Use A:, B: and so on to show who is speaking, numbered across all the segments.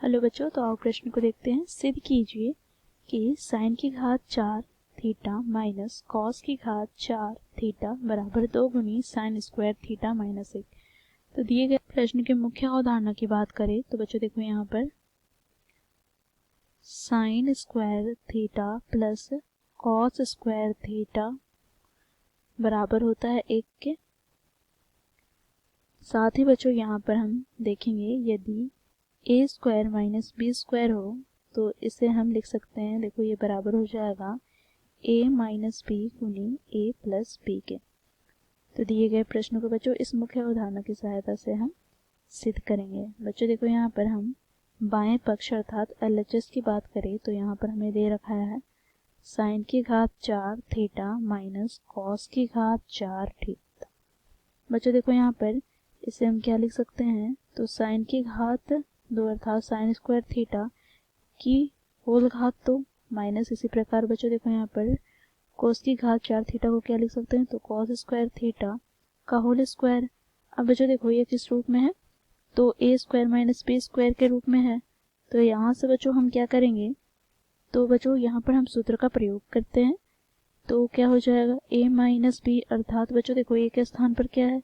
A: Hello बच्चों, तो आओ प्रश्न को देखते हैं। सिद्ध कीजिए कि साइन की घात 4 थीटा माइनस कॉस की घात 4 थीटा बराबर 2 गुनी साइन स्क्वायर थीटा माइनस 1। तो दिए गए प्रश्न के मुख्य अवधारणा की बात करें तो बच्चों देखो यहाँ पर sine square theta plus cos square theta बराबर होता है 1 के। साथ ही बच्चों यहाँ पर हम देखेंगे यदि ए स्क्वायर माइनस बी स्क्वायर हो तो इसे हम लिख सकते हैं, देखो ये बराबर हो जाएगा ए माइनस बी गुनी ए प्लस बी के। तो दिए गए प्रश्नों को बच्चों इस मुख्य अवधारणा की सहायता से हम सिद्ध करेंगे। बच्चों देखो यहाँ पर हम बाएं पक्ष अर्थात LHS की बात करें तो यहाँ पर हमें दे रखा है साइन की घात 4 थीटा माइनस कॉस की घात 4 थीटा। बच्चों देखो यहाँ पर इसे हम क्या लिख सकते हैं, तो साइन की घात 2 अर्थात साइन स्क्वायर थीटा की होल घात 2 माइनस इसी प्रकार बच्चों देखो यहाँ पर कोस की घात 4 थीटा को क्या लिख सकते हैं, तो कॉस स्क्वायर थीटा का होल स्क्वायर। अब बच्चों देखो ये किस रूप में है, तो ए स्क्वायर माइनस बी स्क्वायर के रूप में है। तो यहाँ से बच्चों हम क्या करेंगे, तो बच्चों यहाँ पर हम सूत्र का प्रयोग करते हैं। तो क्या हो जाएगा ए माइनस बी अर्थात बच्चों देखो ए के स्थान पर क्या है,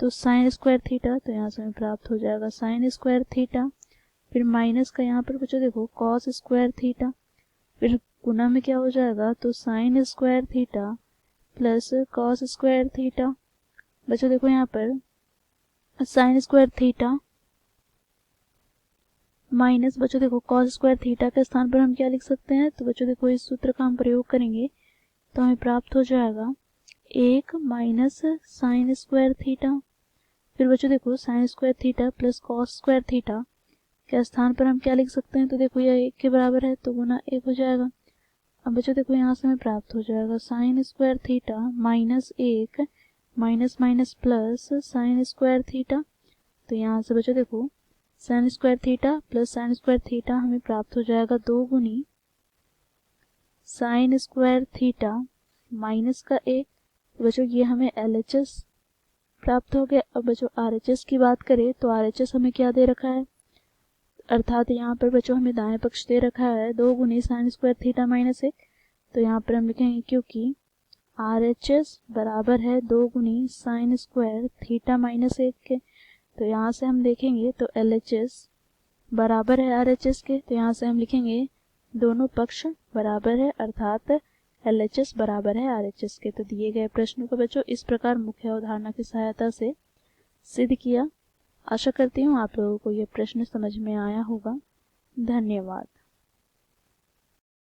A: तो साइन स्क्वायर थीटा। तो यहाँ से हमें प्राप्त हो जाएगा साइन स्क्वायर थीटा, फिर माइनस का यहाँ पर बच्चों देखो कॉस स्क्वायर थीटा, फिर गुना में क्या हो जाएगा, तो sine square theta plus cos square theta. बच्चों देखो यहाँ पर साइन स्क्वायर थीटा माइनस बच्चों देखो कॉस स्क्वायर थीटा के स्थान पर हम क्या लिख सकते हैं, तो बच्चों देखो इस सूत्र का हम प्रयोग करेंगे तो हमें प्राप्त हो जाएगा 1 माइनस साइन स्क्वायर थीटा। फिर बच्चों देखो sine square theta plus cos square theta के स्थान पर हम क्या लिख सकते हैं, तो देखो यह 1 के बराबर है तो गुना 1 हो जाएगा। अब बच्चों देखो यहाँ से हमें प्राप्त हो जाएगा sine square theta minus 1 minus minus plus sine square theta. तो यहाँ से बच्चों देखो sine square theta plus sine square theta हमें प्राप्त हो जाएगा 2 गुनी साइन स्क्वायर थीटा माइनस का 1। तो बच्चों ये हमें LHS प्राप्त हो गया। अब बच्चों RHS की बात करें तो RHS हमें क्या दे रखा है, अर्थात यहाँ पर बच्चों हमें दाएं पक्ष दे रखा है 2 गुनी साइन स्क्वायर थीटा माइनस 1। तो यहाँ पर हम लिखेंगे क्योंकि RHS बराबर है 2 गुनी साइन स्क्वायर थीटा माइनस 1 के। तो यहाँ से हम देखेंगे तो LHS बराबर है RHS के, तो यहाँ से हम लिखेंगे दोनों पक्ष बराबर है अर्थात LHS बराबर है RHS के। तो दिए गए प्रश्नों को बच्चों इस प्रकार मुख्य अवधारणा की सहायता से सिद्ध किया। आशा करती हूँ आप लोगों को यह प्रश्न समझ में आया होगा। धन्यवाद।